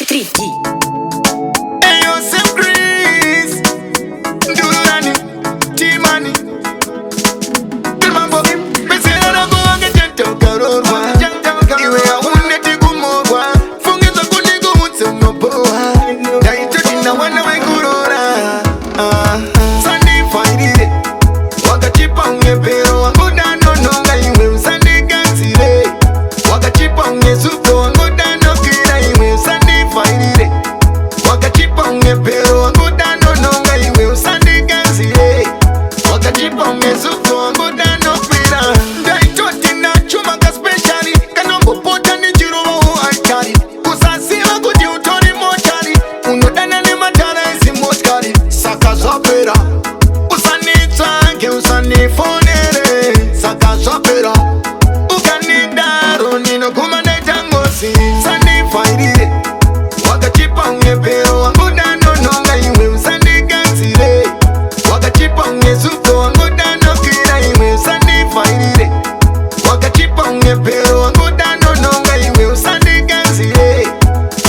Riddim. Hey yo, Samcris T-Money Mambo Pesera go Wakacheaper Karorwa Iwe ya unde tikumorwa Fungiza kunigo mutse unopoa Daito tina wana wekurora Sunday Friday Wakacheaper ungepero wangoda nononga iwe usande gansire Wakacheaper ungesuko wangoda nokira iwe Sunday Friday Wakacheaper ungepero wangoda nononga iwe usande gansire Wakacheaper ungesuko wangoda nokira Daito tina chuma ka speciali Kanombo pota ni jiruwa hu aikari Kusasila kuti utori mochari Unodana ni matara isi mochari Saka zopera Usanitsange usanifonere Saka zopera Ukanidaro nino kumane tangosi Sunday Friday Wakacheaper ungepero wangoda nononga iwe usande gansire Wakacheaper ungesuko wangoda nokira iwe Sunday Friday Wakacheaper ungepero wangoda nononga iwe usande gansire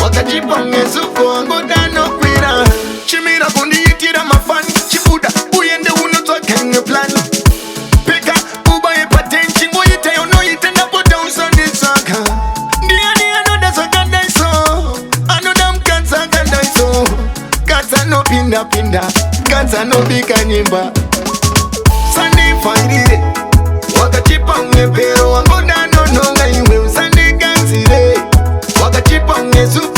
Wakacheaper ungesuko wangoda nokwira Chimira kundiyitira mafani Chibuda uyende unotwakenge plan Peka ubaye patenchi ngoyite yonoyite napota usandisaka Ndiani anoda sakandaiso Anoda mkansa kandaiso Kansa no pinda pinda Kansa no bika nyimba Sunday Friday Wakacheaper ungepero wangoda nononga iwe usande gansire Wakacheaper ungesuko